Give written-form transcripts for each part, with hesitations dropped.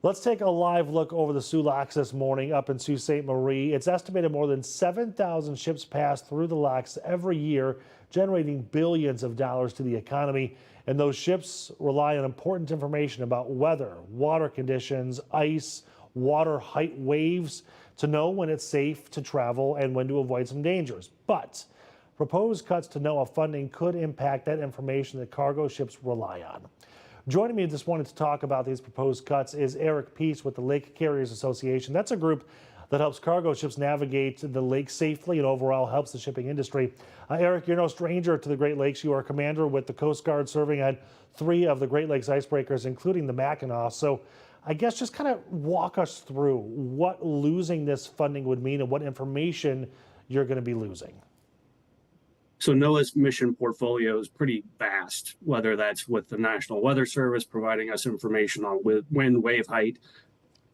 Let's take a live look over the Soo Locks this morning up in Sault Ste. Marie. It's estimated more than 7,000 ships pass through the locks every year, generating billions of dollars to the economy. And those ships rely on important information about weather, water conditions, ice, water height, waves, to know when it's safe to travel and when to avoid some dangers. But proposed cuts to NOAA funding could impact that information that cargo ships rely on. Joining me this morning to talk about these proposed cuts is Eric Peace with the Lake Carriers Association. That's a group that helps cargo ships navigate the lake safely and overall helps the shipping industry. Eric, you're no stranger to the Great Lakes. You are a commander with the Coast Guard serving on 3 of the Great Lakes icebreakers, including the Mackinac. So I guess just kind of walk us through what losing this funding would mean and what information you're going to be losing. So NOAA's mission portfolio is pretty vast, whether that's with the National Weather Service providing us information on wind, wave height,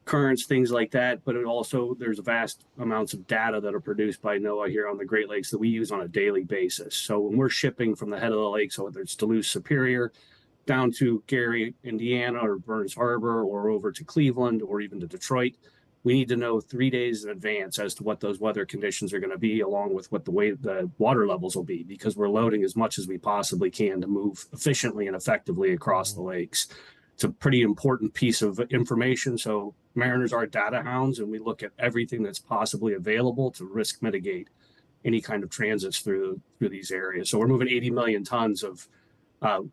currents, things like that. But there's vast amounts of data that are produced by NOAA here on the Great Lakes that we use on a daily basis. So when we're shipping from the head of the lake, so whether it's Duluth Superior, down to Gary, Indiana, or Burns Harbor, or over to Cleveland, or even to Detroit, we need to know 3 days in advance as to what those weather conditions are going to be, along with what the water levels will be, because we're loading as much as we possibly can to move efficiently and effectively across the lakes. It's a pretty important piece of information. So mariners are data hounds, and we look at everything that's possibly available to risk mitigate any kind of transits through these areas. So we're moving 80 million tons of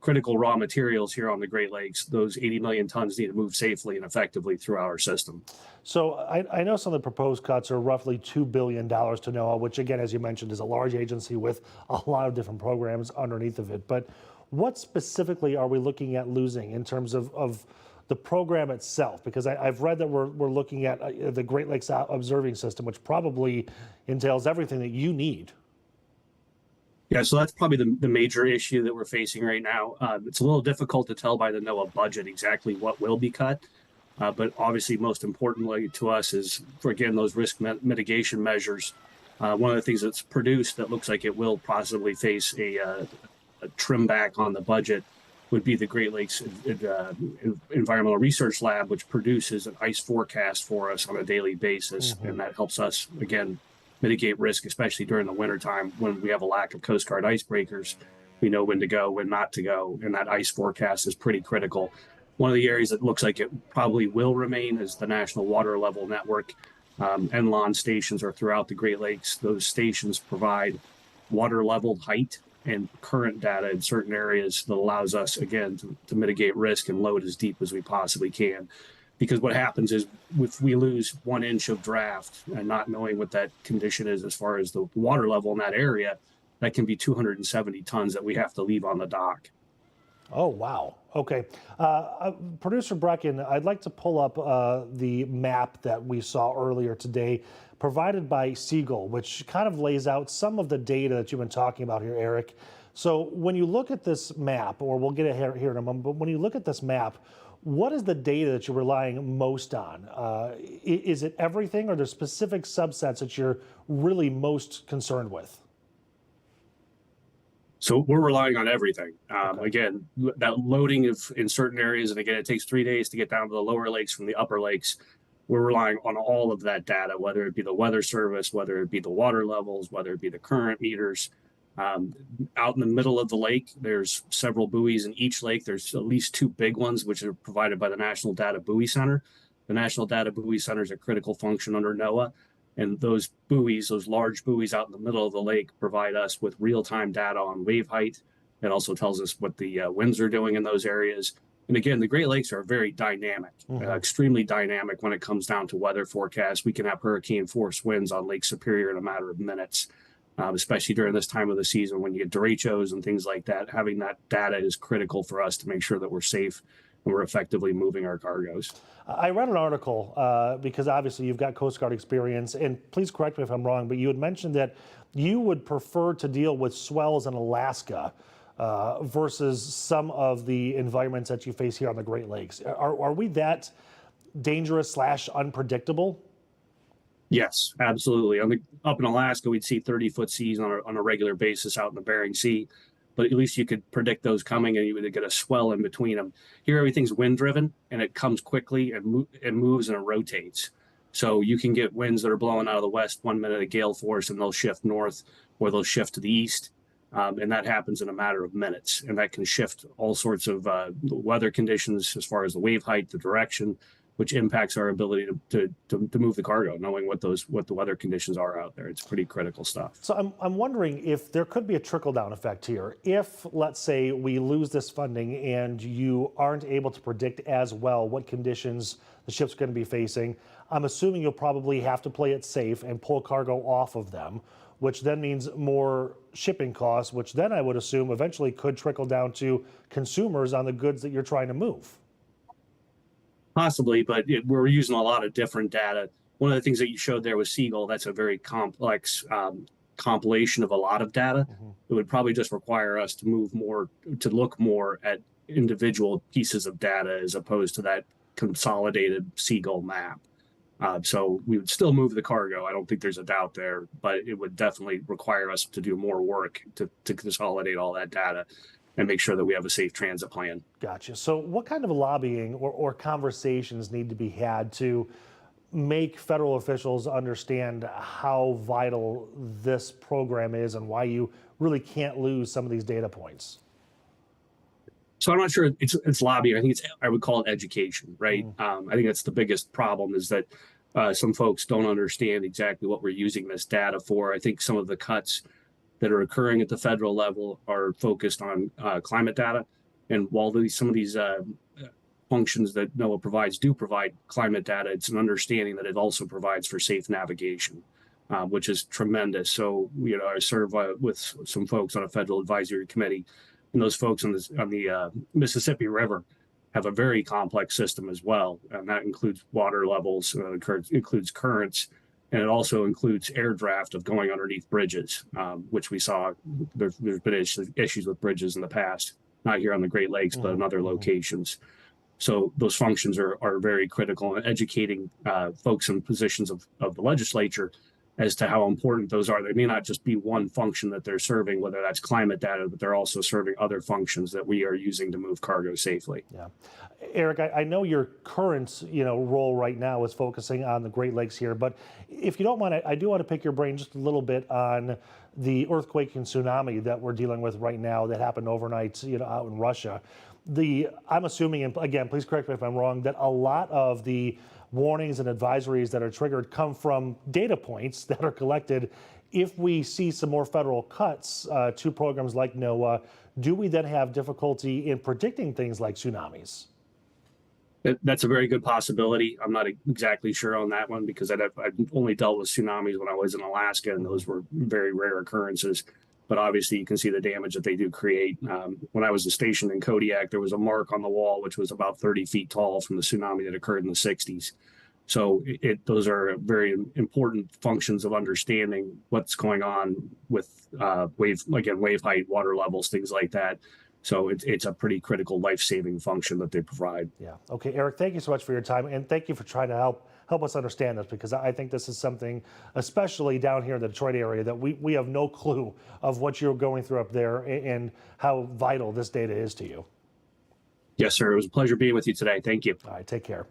critical raw materials here on the Great Lakes. Those 80 million tons need to move safely and effectively through our system. So I know some of the proposed cuts are roughly $2 billion to NOAA, which again, as you mentioned, is a large agency with a lot of different programs underneath of it. But what specifically are we looking at losing in terms of the program itself? Because I've read that we're looking at the Great Lakes Observing System, which probably entails everything that you need. Yeah, so that's probably the major issue that we're facing right now. It's a little difficult to tell by the NOAA budget exactly what will be cut. But obviously, most importantly to us is, again, those risk mitigation measures. One of the things that's produced that looks like it will possibly face a trim back on the budget would be the Great Lakes Environmental Research Lab, which produces an ice forecast for us on a daily basis. And that helps us, again, mitigate risk, especially during the wintertime when we have a lack of Coast Guard icebreakers. We know when to go, when not to go, and that ice forecast is pretty critical. One of the areas that looks like it probably will remain is the National Water Level Network. NLON stations are throughout the Great Lakes. Those stations provide water level height and current data in certain areas that allows us, again, to mitigate risk and load as deep as we possibly can. Because what happens is if we lose 1 inch of draft and not knowing what that condition is as far as the water level in that area, that can be 270 tons that we have to leave on the dock. Oh, wow. Okay. Producer Brecken, I'd like to pull up the map that we saw earlier today provided by Siegel, which kind of lays out some of the data that you've been talking about here, Eric. So when you look at this map, or we'll get it here in a moment, but when you look at this map, what is the data that you're relying most on? Is it everything, or are there specific subsets that you're really most concerned with? So we're relying on everything. Again, that loading in certain areas, and again, it takes 3 days to get down to the lower lakes from the upper lakes. We're relying on all of that data, whether it be the weather service, whether it be the water levels, whether it be the current meters. Out in the middle of the lake, there's several buoys in each lake. There's at least 2 big ones, which are provided by the National Data Buoy Center. The National Data Buoy Center is a critical function under NOAA. And those buoys, those large buoys out in the middle of the lake, provide us with real-time data on wave height. It also tells us what the winds are doing in those areas. And again, the Great Lakes are very dynamic, extremely dynamic when it comes down to weather forecasts. We can have hurricane force winds on Lake Superior in a matter of minutes. Especially during this time of the season when you get derechos and things like that. Having that data is critical for us to make sure that we're safe and we're effectively moving our cargoes. I read an article because obviously you've got Coast Guard experience, and please correct me if I'm wrong, but you had mentioned that you would prefer to deal with swells in Alaska versus some of the environments that you face here on the Great Lakes. Are we that dangerous / unpredictable? Yes, absolutely. Up in Alaska, we'd see 30-foot seas on a regular basis out in the Bering Sea. but at least you could predict those coming and you would get a swell in between them. Here, everything's wind driven and it comes quickly and it moves and it rotates. So you can get winds that are blowing out of the west 1 minute of gale force and they'll shift north or they'll shift to the east. And that happens in a matter of minutes. And that can shift all sorts of weather conditions as far as the wave height, the direction, which impacts our ability to move the cargo, knowing what the weather conditions are out there. It's pretty critical stuff. So I'm wondering if there could be a trickle-down effect here. If, let's say, we lose this funding and you aren't able to predict as well what conditions the ship's going to be facing, I'm assuming you'll probably have to play it safe and pull cargo off of them, which then means more shipping costs, which then I would assume eventually could trickle down to consumers on the goods that you're trying to move. Possibly, but we're using a lot of different data. One of the things that you showed there was Seagull. That's a very complex compilation of a lot of data. It would probably just require us to look more at individual pieces of data as opposed to that consolidated Seagull map. So we would still move the cargo. I don't think there's a doubt there, but it would definitely require us to do more work to consolidate all that data and make sure that we have a safe transit plan. Gotcha. So what kind of lobbying or conversations need to be had to make federal officials understand how vital this program is and why you really can't lose some of these data points? So I'm not sure it's lobbying. I think I would call it education, right? I think that's the biggest problem is that some folks don't understand exactly what we're using this data for. I think some of the cuts that are occurring at the federal level are focused on climate data. And while some of these functions that NOAA provides do provide climate data, it's an understanding that it also provides for safe navigation, which is tremendous. So, I serve with some folks on a federal advisory committee, and those folks on the Mississippi River have a very complex system as well. And that includes water levels, includes currents, and it also includes air draft of going underneath bridges, which we saw there's been issues with bridges in the past, not here on the Great Lakes, but in other locations. So those functions are very critical in educating folks in positions of the legislature as to how important those are. They may not just be one function that they're serving, whether that's climate data, but they're also serving other functions that we are using to move cargo safely. Yeah. Eric, I know your current role right now is focusing on the Great Lakes here, but if you don't mind, I do want to pick your brain just a little bit on the earthquake and tsunami that we're dealing with right now that happened overnight out in Russia. I'm assuming, and again, please correct me if I'm wrong, that a lot of the warnings and advisories that are triggered come from data points that are collected. If we see some more federal cuts to programs like NOAA, do we then have difficulty in predicting things like tsunamis? That's a very good possibility. I'm not exactly sure on that one because I've only dealt with tsunamis when I was in Alaska, and those were very rare occurrences. But obviously, you can see the damage that they do create. When I was stationed in Kodiak, there was a mark on the wall which was about 30 feet tall from the tsunami that occurred in the 60s. So those are very important functions of understanding what's going on with wave height, water levels, things like that. So it's a pretty critical life-saving function that they provide. Yeah. Okay, Eric, thank you so much for your time, and thank you for trying to help us understand this, because I think this is something, especially down here in the Detroit area, that we have no clue of what you're going through up there and how vital this data is to you. Yes, sir. It was a pleasure being with you today. Thank you. All right, take care.